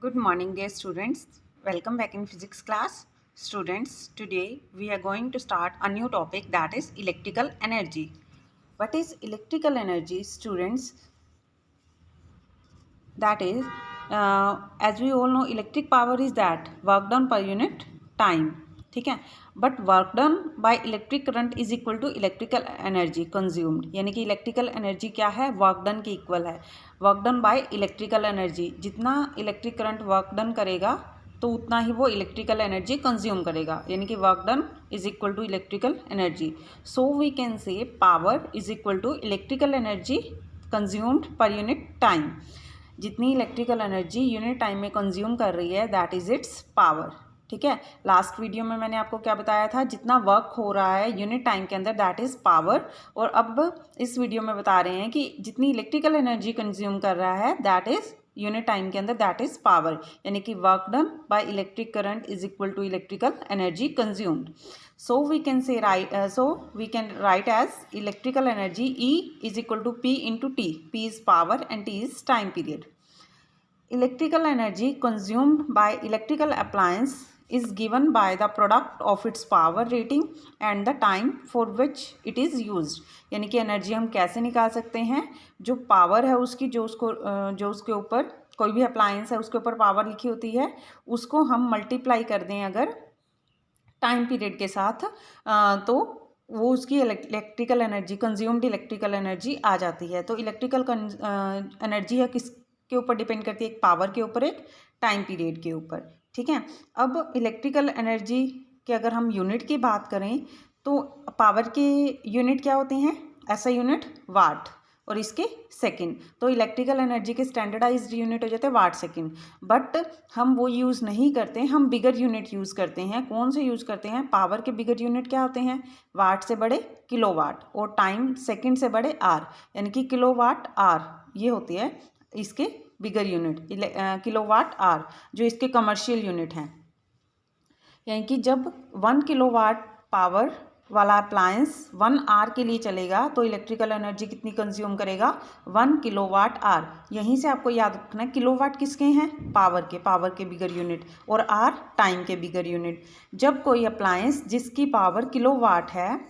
Good morning, dear students. Welcome back in physics class. Students, today we are going to start a new topic, that is electrical energy. What is electrical energy, students? That is, as we all know, electric power is that work done per unit time. ठीक है, but work done by electric current is equal to electrical energy consumed, यानी कि electrical energy क्या है, work done के equal है। Work done by electrical energy, जितना electric current work done करेगा तो उतना ही वो इलेक्ट्रिकल एनर्जी कंज्यूम करेगा, यानी कि work done is equal to electrical energy. So we can say power is equal to electrical energy consumed per unit time. जितनी electrical energy unit time में consume कर रही है, दैट इज़ इट्स पावर। ठीक है, लास्ट वीडियो में मैंने आपको क्या बताया था, जितना वर्क हो रहा है यूनिट टाइम के अंदर, दैट इज़ पावर। और अब इस वीडियो में बता रहे हैं कि जितनी इलेक्ट्रिकल एनर्जी कंज्यूम कर रहा है, दैट इज़ यूनिट टाइम के अंदर, दैट इज़ पावर, यानी कि work done by electric current is equal to electrical energy consumed. So we can say write as electrical energy E is equal to P into T. P is power and T is time period. Electrical energy consumed by electrical appliance is given by the product of its power rating and the time for which it is used. यानी कि energy हम कैसे निकाल सकते हैं, जो power है उसकी, जो उसके ऊपर कोई भी अप्लायंस है उसके ऊपर पावर लिखी होती है, उसको हम मल्टीप्लाई कर दें अगर टाइम पीरियड के साथ, तो वो उसकी electrical energy, consumed electrical energy आ जाती है। तो इलेक्ट्रिकल एनर्जी है किसके ऊपर डिपेंड करती है, एक पावर के ऊपर, एक टाइम पीरियड के ऊपर। ठीक है, अब इलेक्ट्रिकल एनर्जी के अगर हम यूनिट की बात करें तो पावर के यूनिट क्या होते हैं, ऐसा यूनिट वाट, और इसके सेकंड। तो इलेक्ट्रिकल एनर्जी के स्टैंडर्डाइज्ड यूनिट हो जाते हैं वाट सेकंड, बट हम वो यूज़ नहीं करते, हम बिगर यूनिट यूज़ करते हैं। कौन से यूज़ करते हैं, पावर के बिगर यूनिट क्या होते हैं, वाट से बड़े किलोवाट, और टाइम सेकंड से बड़े आर, यानी कि किलोवाट आर, ये होती है इसके बिगर यूनिट, किलोवाट आर, जो इसके कमर्शियल यूनिट हैं। यानी कि जब 1 किलोवाट पावर वाला अप्लायंस 1 आवर के लिए चलेगा तो इलेक्ट्रिकल एनर्जी कितनी कंज्यूम करेगा, 1 किलोवाट आवर। यहीं से आपको याद रखना है, किलोवाट किसके हैं, पावर के बिगर यूनिट, और आर टाइम के बिगर यूनिट। जब कोई अप्लायंस जिसकी पावर किलोवाट है,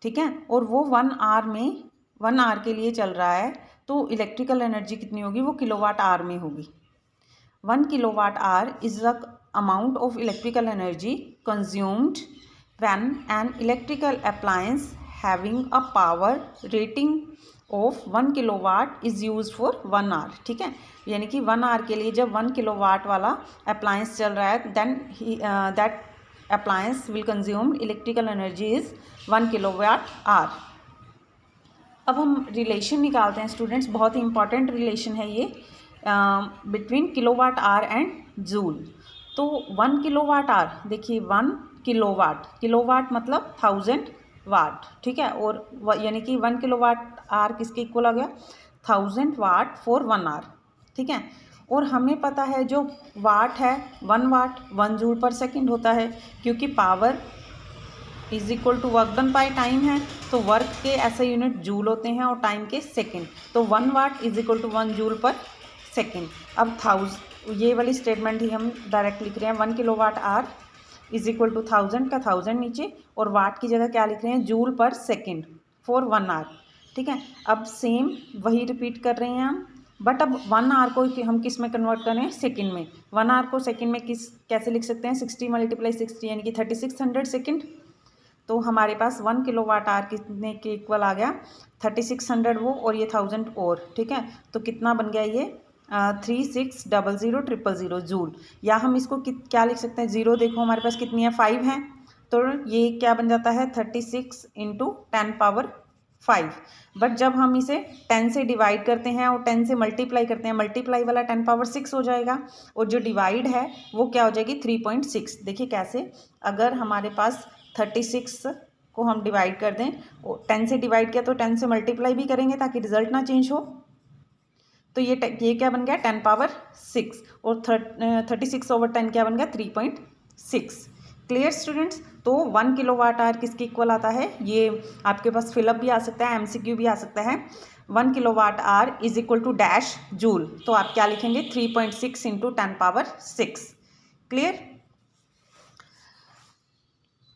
ठीक है, और वो 1 आवर के लिए चल रहा है, तो इलेक्ट्रिकल एनर्जी कितनी होगी, वो किलोवाट आवर में होगी। 1 kilowatt hour is the amount of electrical energy consumed when an electrical appliance having a power rating of 1 kilowatt is used for 1 hour. ठीक है, यानी कि 1 आवर के लिए जब 1 किलोवाट वाला अप्लायंस चल रहा है, then that appliance will consume electrical energy is 1 kilowatt hour. अब हम रिलेशन निकालते हैं स्टूडेंट्स, बहुत ही इंपॉर्टेंट रिलेशन है ये, between kilowatt hour and joule. तो 1 किलोवाट आवर, देखिए 1 किलोवाट मतलब 1000 वाट, ठीक है, और यानी कि 1 किलोवाट आवर किसके इक्वल आ गया, 1000 वाट फॉर 1 आवर। ठीक है, और हमें पता है जो वाट है, 1 वाट 1 जूल पर सेकंड होता है, क्योंकि power is equal to work done by time है, तो वर्क के ऐसे यूनिट जूल होते हैं और टाइम के सेकंड। तो 1 watt is equal to 1 joule per second. अब ये वाली स्टेटमेंट ही हम डायरेक्ट लिख रहे हैं, 1 kilowatt hour is equal to 1000 का 1000 नीचे, और वाट की जगह क्या लिख रहे हैं, joule per second for 1 our. ठीक है, अब सेम वही रिपीट कर रहे हैं हम, बट अब 1 आवर को हम किस में कन्वर्ट कर रहे हैं, सेकेंड में। 1 आवर को सेकेंड में कैसे लिख सकते हैं, 60 × 60 यानी कि 3600 सेकेंड। तो हमारे पास 1 किलोवाट आवर कितने के इक्वल आ गया, 3600 वो, और ये 1000 और। ठीक है, तो कितना बन गया ये, 36000000 जूल। या हम इसको क्या लिख सकते हैं, ज़ीरो देखो हमारे पास कितनी है, 5 है, तो ये क्या बन जाता है, 36 × 10⁵। बट जब हम इसे 10 से डिवाइड करते हैं और 10 से मल्टीप्लाई करते हैं, मल्टीप्लाई वाला 10⁶ हो जाएगा, और जो डिवाइड है वो क्या हो जाएगी, 3.6। देखिए कैसे, अगर हमारे पास 36 को हम डिवाइड कर दें, और 10 से डिवाइड किया तो 10 से मल्टीप्लाई भी करेंगे ताकि रिजल्ट ना चेंज हो, तो ये क्या बन गया, 10⁶, और 36/10 क्या बन गया, 3.6। Clear students. तो 1 किलोवाट आवर किसके इक्वल आता है, ये आपके पास फिलअप भी आ सकता है, MCQ भी आ सकता है। 1 kilowatt hour is equal to dash joule, तो आप क्या लिखेंगे 3.6 इंटू 10⁻6। क्लियर?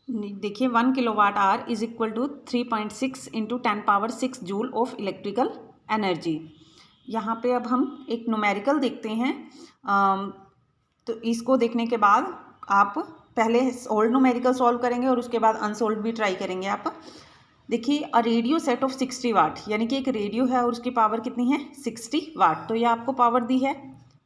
देखिए 1 kilowatt hour is equal to 3.6 into 10⁻6 joule of electrical energy. यहाँ पे अब हम एक न्यूमेरिकल देखते हैं। तो इसको देखने के बाद आप पहले ओल्ड न्यूमेरिकल सॉल्व करेंगे और उसके बाद अनसोल्व भी ट्राई करेंगे आप। देखिए अ रेडियो सेट ऑफ 60 वाट, यानी कि एक रेडियो है और उसकी पावर कितनी है 60 वाट, तो ये आपको पावर दी है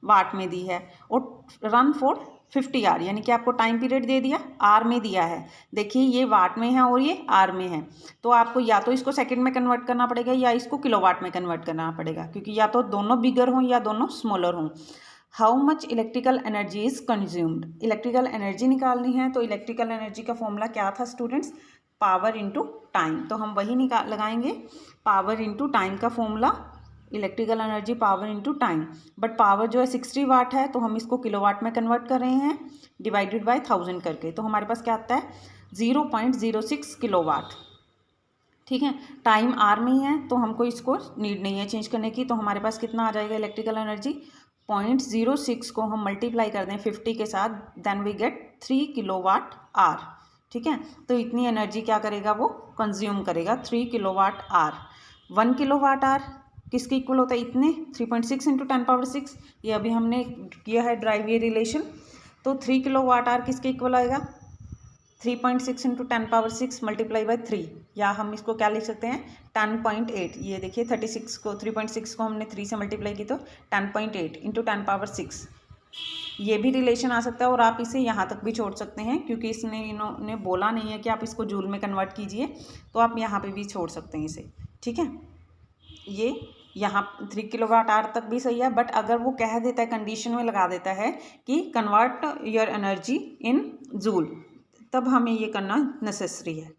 वाट में दी है, और रन फॉर 50 आर, यानी कि आपको टाइम पीरियड दे दिया आर में दिया है। देखिए ये वाट में है और ये आर में है, तो आपको या तो इसको सेकंड में कन्वर्ट करना पड़ेगा या इसको किलोवाट में कन्वर्ट करना पड़ेगा, क्योंकि या तो दोनों बिगर हों या दोनों स्मॉलर हों। How much electrical energy is consumed, electrical energy निकालनी है, तो इलेक्ट्रिकल एनर्जी का फॉर्मूला क्या था स्टूडेंट्स, पावर इंटू टाइम, तो हम वही लगाएंगे पावर इंटू टाइम का formula, electrical energy power into time. But power जो है 60 वाट है, तो हम इसको किलोवाट में कन्वर्ट कर रहे हैं डिवाइडेड बाय 1000 करके, तो हमारे पास क्या आता है 0.06 किलोवाट। ठीक है, टाइम आर में ही है तो हमको इसको नीड नहीं है चेंज करने की, तो हमारे पास कितना आ जाएगा इलेक्ट्रिकल एनर्जी 0.06 को हम मल्टीप्लाई कर दें 50 के साथ, then we get 3 kilowatt hour. ठीक है, तो इतनी एनर्जी क्या करेगा वो कंज्यूम करेगा 3 किलोवाट आर। 1 किलोवाट आर किसके इक्वल होता है इतने 3.6 इंटू 10⁻6, ये अभी हमने किया है ड्राइव ये रिलेशन, तो 3 किलोवाट आर किसके इक्वल आएगा 3.6 इंटू 10⁻6 मल्टीप्लाई बाई 3, या हम इसको क्या लिख सकते हैं 10.8। ये देखिए 36 को 3.6 को हमने 3 से मल्टीप्लाई की तो 10.8 इंटू 10⁻6, ये भी रिलेशन आ सकता है, और आप इसे यहाँ तक भी छोड़ सकते हैं क्योंकि इसने इन्होंने बोला नहीं है कि आप इसको जूल में कन्वर्ट कीजिए, तो आप यहाँ पे भी छोड़ सकते हैं इसे। ठीक है, ये यहाँ 3 किलोवाट आवर तक भी सही है, बट अगर वो कह देता है कंडीशन में लगा देता है कि convert your energy in joule, तब हमें ये करना नेसेसरी है।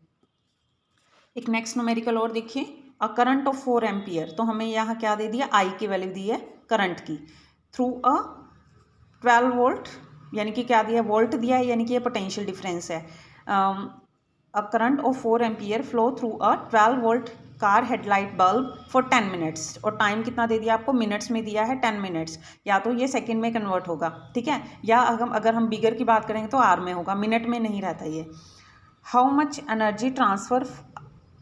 एक नेक्स्ट न्यूमेरिकल और देखिए, अ करंट ऑफ 4 एम्पियर, तो हमें यहाँ क्या दे दिया आई की वैल्यू दी है करंट की, थ्रू अ 12 वोल्ट, यानी कि क्या दिया वोल्ट दिया है, यानी कि ये पोटेंशियल डिफरेंस है। A current of 4 ampere flow through a 12 volt car headlight bulb for 10 minutes, और टाइम कितना दे दिया आपको मिनट्स में दिया है 10 मिनट्स, या तो ये सेकंड में कन्वर्ट होगा, ठीक है, या अगर हम बिगर की बात करेंगे तो आर में होगा, मिनट में नहीं रहता ये। How much energy transfer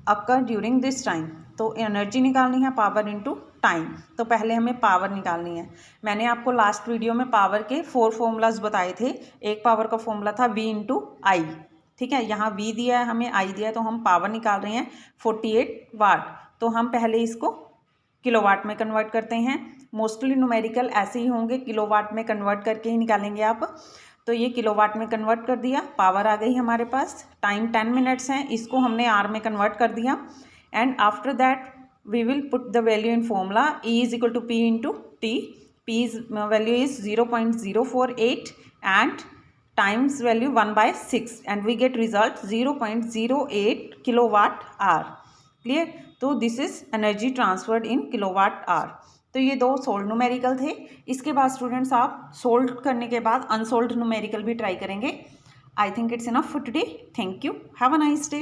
occur during this time, तो एनर्जी निकालनी है पावर इंटू टाइम, तो पहले हमें पावर निकालनी है। मैंने आपको लास्ट वीडियो में पावर के 4 फॉर्मूलाज बताए थे, एक पावर का फॉर्मूला था V इंटू आई, ठीक है, यहाँ V दिया है हमें आई दिया है, तो हम पावर निकाल रहे हैं 48 वाट, तो हम पहले इसको किलोवाट में कन्वर्ट करते हैं। मोस्टली न्यूमेरिकल ऐसे ही होंगे, किलोवाट में कन्वर्ट करके ही निकालेंगे आप, तो ये किलोवाट में कन्वर्ट कर दिया, पावर आ गई हमारे पास, टाइम 10 मिनट्स हैं, इसको हमने आर में कन्वर्ट कर दिया, and after that we will put the value in formula E is equal to P into T. P's value is 0.048 and times value 1/6, and we get result 0.08 kilowatt hour. Clear? तो this is energy transferred in kilowatt hour. तो ये 2 sold numerical थे। इसके बाद students आप solve करने के बाद अनसोल्ड न्यूमेरिकल भी ट्राई करेंगे। I think it's enough for today. Thank you, have a nice day.